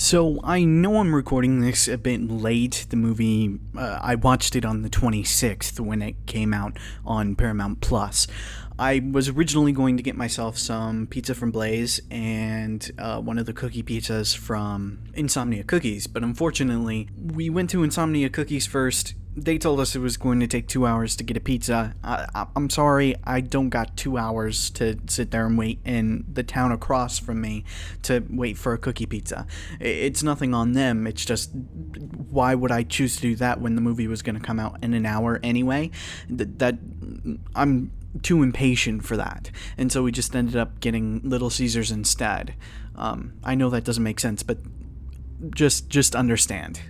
So I know I'm recording this a bit late. The movie, I watched it on the 26th when it came out on Paramount Plus. I was originally going to get myself some pizza from Blaze and one of the cookie pizzas from Insomnia Cookies, but unfortunately, we went to Insomnia Cookies first. They told us it was going to take 2 hours to get a pizza. I'm sorry, I don't got 2 hours to sit there and wait in the town across from me to wait for a cookie pizza. It's nothing on them, it's just, why would I choose to do that when the movie was going to come out in an hour anyway? I'm too impatient for that, and so we just ended up getting Little Caesars instead. I know that doesn't make sense, but just understand.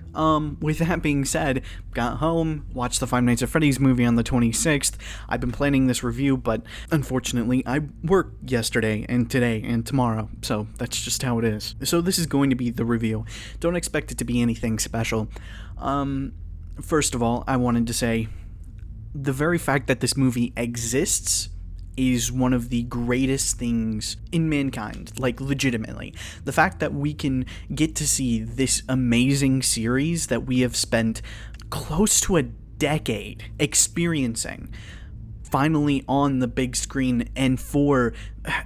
With that being said, got home, watched the Five Nights at Freddy's movie on the 26th. I've been planning this review, but unfortunately, I worked yesterday and today and tomorrow, so that's just how it is. So this is going to be the review. Don't expect it to be anything special. First of all, I wanted to say, the very fact that this movie exists is one of the greatest things in mankind, like legitimately. The fact that we can get to see this amazing series that we have spent close to a decade experiencing finally on the big screen and for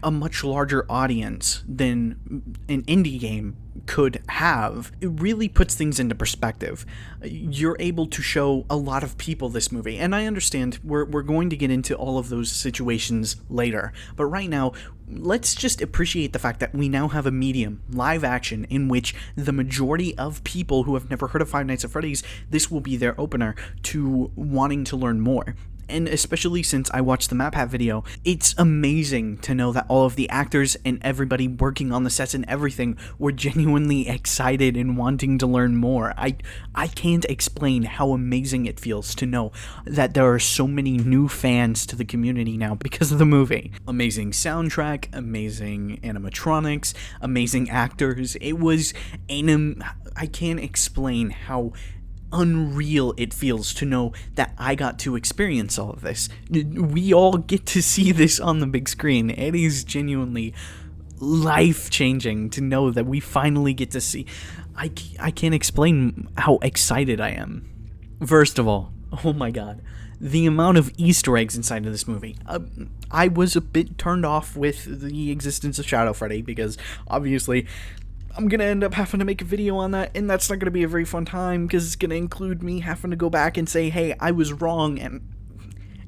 a much larger audience than an indie game could have, it really puts things into perspective. You're able to show a lot of people this movie, and I understand we're going to get into all of those situations later, but right now, let's just appreciate the fact that we now have a medium, live action, in which the majority of people who have never heard of Five Nights at Freddy's, this will be their opener to wanting to learn more. And especially since I watched the MatPat video, it's amazing to know that all of the actors and everybody working on the sets and everything were genuinely excited and wanting to learn more. I can't explain how amazing it feels to know that there are so many new fans to the community now because of the movie. Amazing soundtrack, amazing animatronics, amazing actors. It was I can't explain how unreal it feels to know that I got to experience all of this. We all get to see this on the big screen. It is genuinely life-changing to know that we finally get to see. I can't explain how excited I am. First of all, oh my god, the amount of Easter eggs inside of this movie. I was a bit turned off with the existence of Shadow Freddy because obviously I'm going to end up having to make a video on that, and that's not going to be a very fun time because it's going to include me having to go back and say, hey, I was wrong, and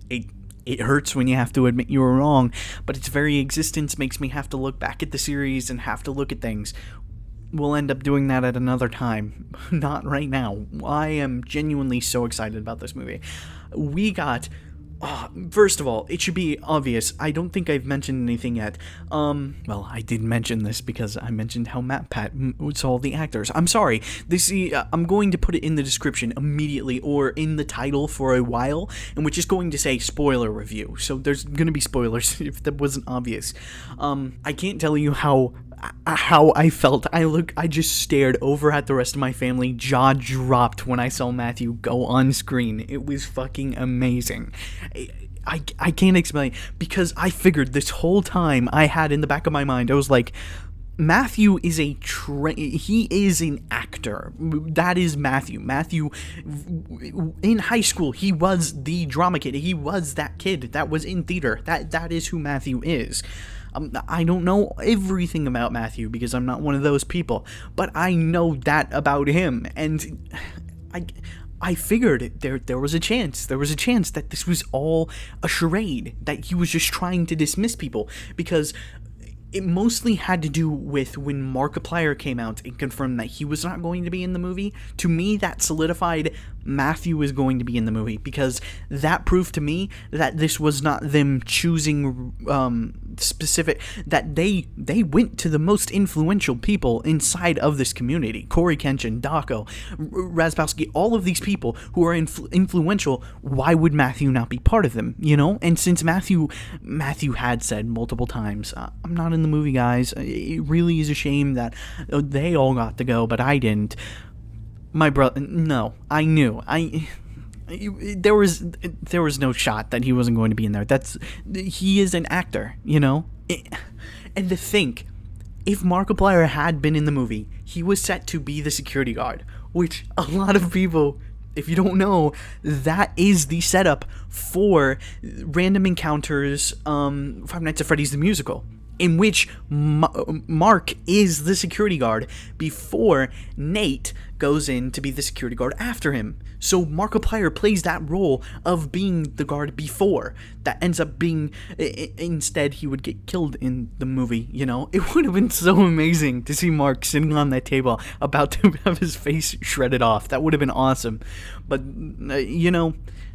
it hurts when you have to admit you were wrong, but its very existence makes me have to look back at the series and have to look at things. We'll end up doing that at another time, not right now. I am genuinely so excited about this movie. We got... first of all, it should be obvious, I don't think I've mentioned anything yet. Well, I did mention this because I mentioned how MatPat saw the actors. I'm sorry, I'm going to put it in the description immediately, or in the title for a while, and we're just going to say spoiler review, so there's gonna be spoilers if that wasn't obvious. I can't tell you how I felt. I just stared over at the rest of my family, jaw dropped when I saw Matthew go on screen. It was fucking amazing. I can't explain, because I figured this whole time I had in the back of my mind, I was like, Matthew is he is an actor. That is Matthew. Matthew, in high school, he was the drama kid. He was that kid that was in theater. That is who Matthew is. I don't know everything about Matthew because I'm not one of those people, but I know that about him, and I figured there was a chance. There was a chance that this was all a charade, that he was just trying to dismiss people, because it mostly had to do with when Markiplier came out and confirmed that he was not going to be in the movie. To me, that solidified Matthew is going to be in the movie, because that proved to me that this was not them choosing specific, that they went to the most influential people inside of this community. Corey Kenshin, Daco, Razbowski, all of these people who are influential. Why would Matthew not be part of them, you know? And since Matthew had said multiple times, I'm not in the movie, guys. It really is a shame that they all got to go, but I didn't. My brother, no, I knew. There was no shot that he wasn't going to be in there. He is an actor, you know? And to think If Markiplier had been in the movie, he was set to be the security guard, which a lot of people, if you don't know, that is the setup for Random Encounters, Five Nights at Freddy's the Musical, in which Mark is the security guard before Nate goes in to be the security guard after him. So Markiplier plays that role of being the guard before. That ends up being, instead he would get killed in the movie, you know? It would have been so amazing to see Mark sitting on that table about to have his face shredded off. That would have been awesome. But, you know,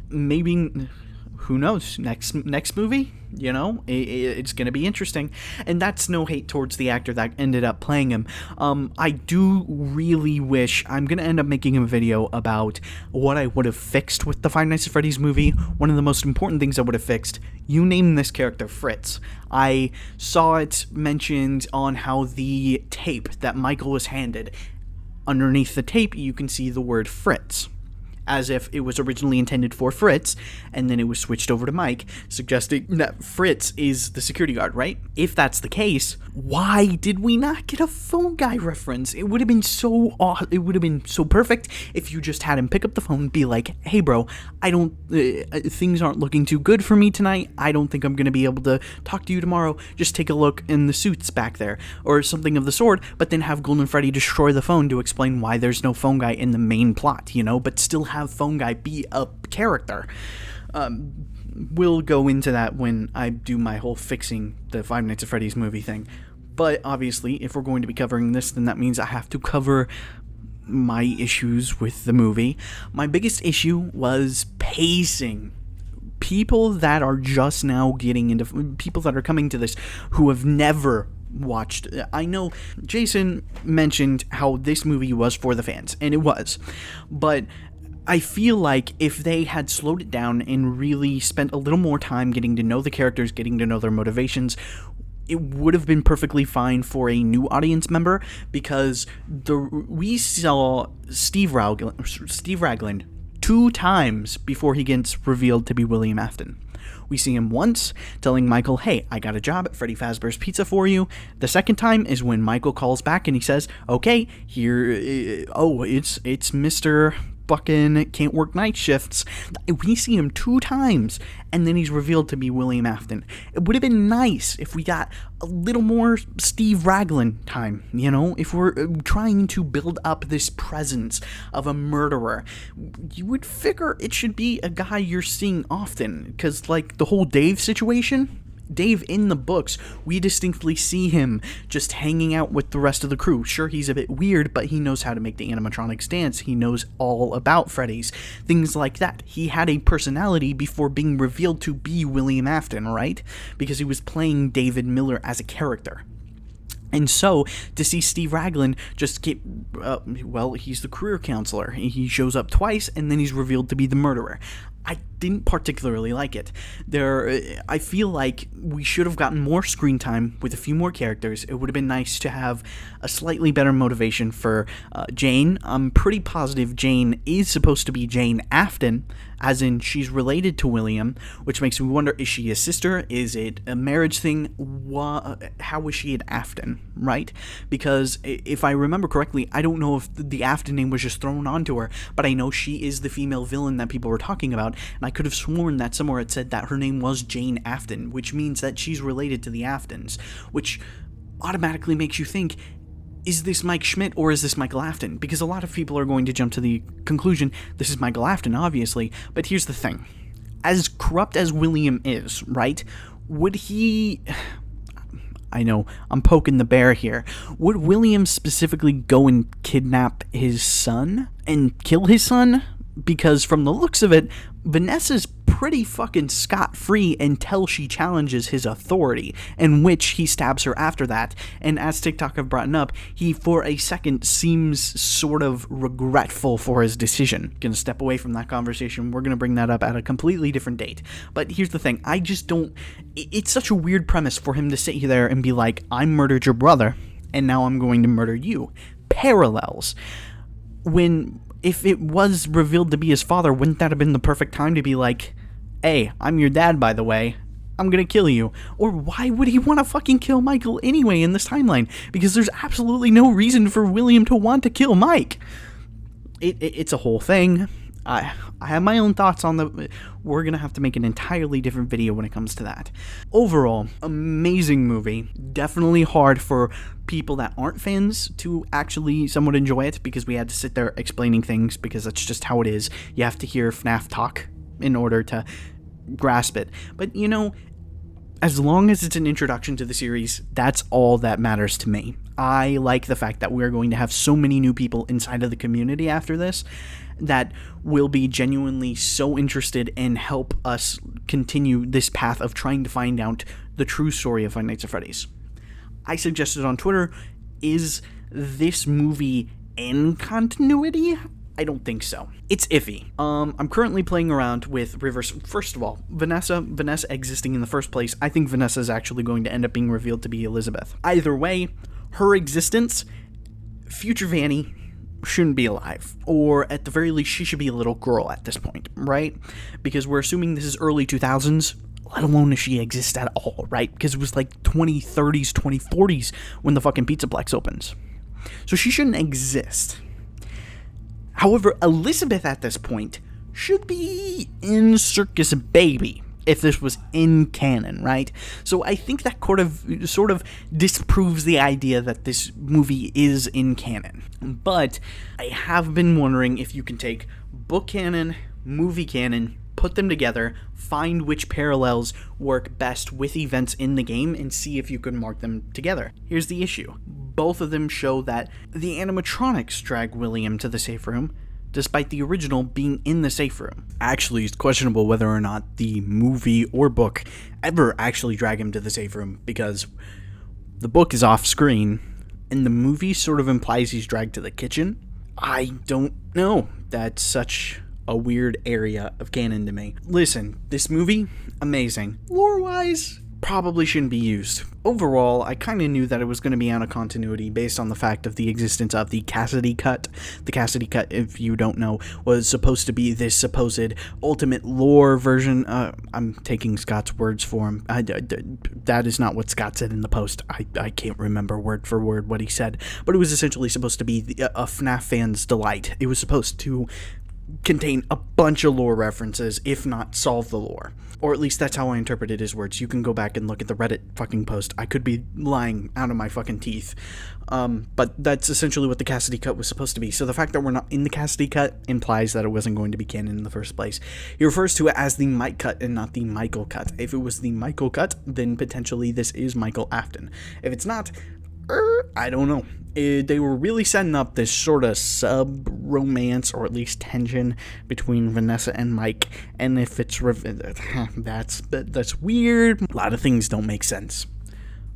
maybe... who knows? Next movie, you know, it's gonna be interesting, and that's no hate towards the actor that ended up playing him. I do really wish, I'm gonna end up making a video about what I would have fixed with the Five Nights at Freddy's movie. One of the most important things I would have fixed, you name this character Fritz. I saw it mentioned on how the tape that Michael was handed, underneath the tape you can see the word Fritz, as if it was originally intended for Fritz, and then it was switched over to Mike, suggesting that Fritz is the security guard, right? If that's the case, why did we not get a phone guy reference? It would have been so awesome. It would have been so perfect if you just had him pick up the phone and be like, hey bro, I don't, things aren't looking too good for me tonight. I don't think I'm going to be able to talk to you tomorrow. Just take a look in the suits back there, or something of the sort, but then have Golden Freddy destroy the phone to explain why there's no phone guy in the main plot, you know, but still have phone guy be a character. We'll go into that when I do my whole fixing the Five Nights at Freddy's movie thing. But obviously, if we're going to be covering this, then that means I have to cover my issues with the movie. My biggest issue was pacing. People that are just now getting into, people that are coming to this who have never watched, I know Jason mentioned how this movie was for the fans, and it was, but I feel like if they had slowed it down and really spent a little more time getting to know the characters, getting to know their motivations, it would have been perfectly fine for a new audience member, because we saw Steve Ragland 2 times before he gets revealed to be William Afton. We see him once telling Michael, hey, I got a job at Freddy Fazbear's Pizza for you. The second time is when Michael calls back and he says, okay, here, it's Mr. fucking can't work night shifts. We see him 2 times, and then he's revealed to be William Afton. It would have been nice if we got a little more Steve Ragland time, you know, if we're trying to build up this presence of a murderer. You would figure it should be a guy you're seeing often, because, like, the whole Dave situation, Dave, in the books, we distinctly see him just hanging out with the rest of the crew. Sure, he's a bit weird, but he knows how to make the animatronics dance. He knows all about Freddy's. Things like that. He had a personality before being revealed to be William Afton, right? Because he was playing David Miller as a character. And so, to see Steve Ragland just get, well, he's the career counselor. He shows up twice, and then he's revealed to be the murderer. I didn't particularly like it. I feel like we should have gotten more screen time with a few more characters. It would have been nice to have a slightly better motivation for Jane. I'm pretty positive Jane is supposed to be Jane Afton, as in she's related to William, which makes me wonder, is she his sister? Is it a marriage thing? How was she an Afton, right? Because if I remember correctly, I don't know if the Afton name was just thrown onto her, but I know she is the female villain that people were talking about, and I could have sworn that somewhere it said that her name was Jane Afton, which means that she's related to the Aftons, which automatically makes you think, is this Mike Schmidt or is this Michael Afton? Because a lot of people are going to jump to the conclusion, this is Michael Afton, obviously, but here's the thing. As corrupt as William is, right, would he... I know, I'm poking the bear here. Would William specifically go and kidnap his son and kill his son? Because from the looks of it, Vanessa's pretty fucking scot-free until she challenges his authority, in which he stabs her after that. And as TikTok have brought up, he for a second seems sort of regretful for his decision. Gonna step away from that conversation. We're gonna bring that up at a completely different date. But here's the thing, I just don't... It's such a weird premise for him to sit there and be like, I murdered your brother, and now I'm going to murder you. Parallels. If it was revealed to be his father, wouldn't that have been the perfect time to be like, hey, I'm your dad, by the way, I'm gonna kill you. Or why would he want to fucking kill Michael anyway in this timeline? Because there's absolutely no reason for William to want to kill Mike. It's a whole thing. I have my own thoughts on the... We're going to have to make an entirely different video when it comes to that. Overall, amazing movie. Definitely hard for people that aren't fans to actually somewhat enjoy it, because we had to sit there explaining things, because that's just how it is. You have to hear FNAF talk in order to grasp it. But, you know, as long as it's an introduction to the series, that's all that matters to me. I like the fact that we're going to have so many new people inside of the community after this that will be genuinely so interested and help us continue this path of trying to find out the true story of Five Nights at Freddy's. I suggested on Twitter, is this movie in continuity? I don't think so. It's iffy. I'm currently playing around with reverse. First of all, Vanessa existing in the first place, I think Vanessa is actually going to end up being revealed to be Elizabeth. Either way, her existence, future Vanny shouldn't be alive, or at the very least she should be a little girl at this point, right? Because we're assuming this is early 2000s, let alone if she exists at all, right? Because it was like 2030s, 2040s when the fucking Pizzaplex opens. So she shouldn't exist. However, Elizabeth at this point should be in Circus Baby if this was in canon, right? So I think that sort of disproves the idea that this movie is in canon. But I have been wondering if you can take book canon, movie canon, put them together, find which parallels work best with events in the game, and see if you can mark them together. Here's the issue. Both of them show that the animatronics drag William to the safe room, despite the original being in the safe room. Actually, it's questionable whether or not the movie or book ever actually drag him to the safe room, because the book is off screen, and the movie sort of implies he's dragged to the kitchen. I don't know. That's such a weird area of canon to me. Listen, this movie, amazing. Lore-wise, probably shouldn't be used. Overall, I kind of knew that it was going to be out of continuity based on the fact of the existence of the Cassidy cut. The Cassidy cut, if you don't know, was supposed to be this supposed ultimate lore version. I'm taking Scott's words for him. That is not what Scott said in the post. I can't remember word for word what he said, but it was essentially supposed to be a FNAF fan's delight. It was supposed to contain a bunch of lore references, if not solve the lore. Or at least that's how I interpreted his words. You can go back and look at the Reddit fucking post. I could be lying out of my fucking teeth. But that's essentially what the Cassidy cut was supposed to be. So the fact that we're not in the Cassidy cut implies that it wasn't going to be canon in the first place. He refers to it as the Mike cut and not the Michael cut. If it was the Michael cut, then potentially this is Michael Afton. If it's not, I don't know. They were really setting up this sort of sub-romance, or at least tension, between Vanessa and Mike, and if it's that's weird. A lot of things don't make sense.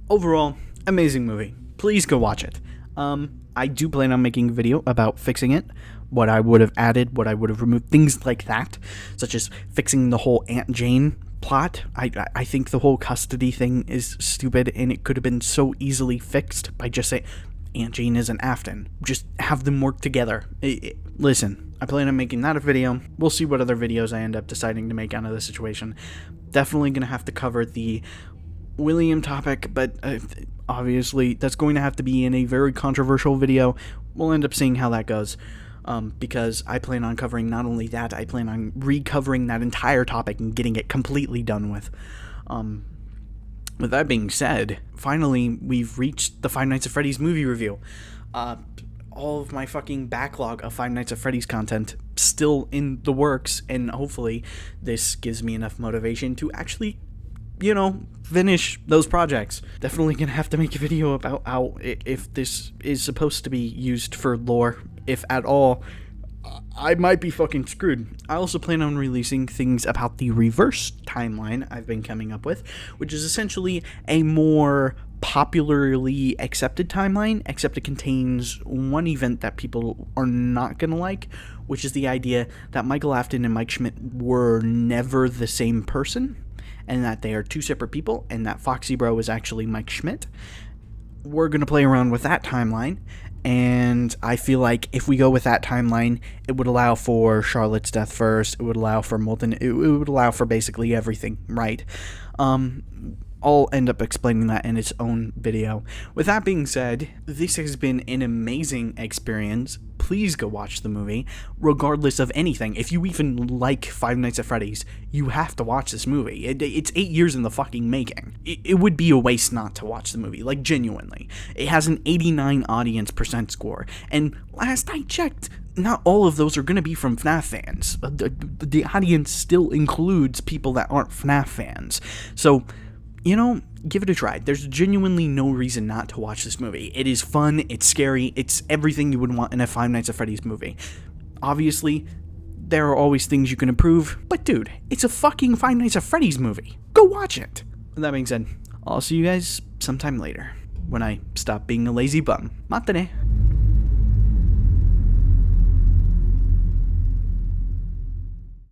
Overall, amazing movie. Please go watch it. I do plan on making a video about fixing it, what I would have added, what I would have removed, things like that, such as fixing the whole Aunt Jane plot. I think the whole custody thing is stupid, and it could have been so easily fixed by just saying Aunt Jane is an Afton. Just have them work together. Listen, I plan on making that a video. We'll see what other videos I end up deciding to make out of this situation. Definitely gonna have to cover the William topic, but obviously that's going to have to be in a very controversial video. We'll end up seeing how that goes. Because I plan on covering not only that, I plan on recovering that entire topic and getting it completely done with. With that being said, finally, we've reached the Five Nights at Freddy's movie review. All of my fucking backlog of Five Nights at Freddy's content still in the works, and hopefully this gives me enough motivation to actually, you know, finish those projects. Definitely gonna have to make a video about how, if this is supposed to be used for lore, if at all, I might be fucking screwed. I also plan on releasing things about the reverse timeline I've been coming up with, which is essentially a more popularly accepted timeline, except it contains one event that people are not gonna like, which is the idea that Michael Afton and Mike Schmidt were never the same person, and that they are two separate people, and that Foxy Bro is actually Mike Schmidt. We're going to play around with that timeline, And I feel like if we go with that timeline, it would allow for Charlotte's death first. It would allow for Molten. It would allow for basically everything, right? I'll end up explaining that in its own video. With that being said, this has been an amazing experience. Please go watch the movie, regardless of anything. If you even like Five Nights at Freddy's, you have to watch this movie. It's 8 years in the fucking making. It would be a waste not to watch the movie, like genuinely. It has an 89 audience percent score, and last I checked, not all of those are going to be from FNAF fans. The audience still includes people that aren't FNAF fans. So, you know, give it a try. There's genuinely no reason not to watch this movie. It is fun, it's scary, it's everything you would want in a Five Nights at Freddy's movie. Obviously, there are always things you can improve, but dude, it's a fucking Five Nights at Freddy's movie. Go watch it! With that being said, I'll see you guys sometime later, when I stop being a lazy bum. Matane.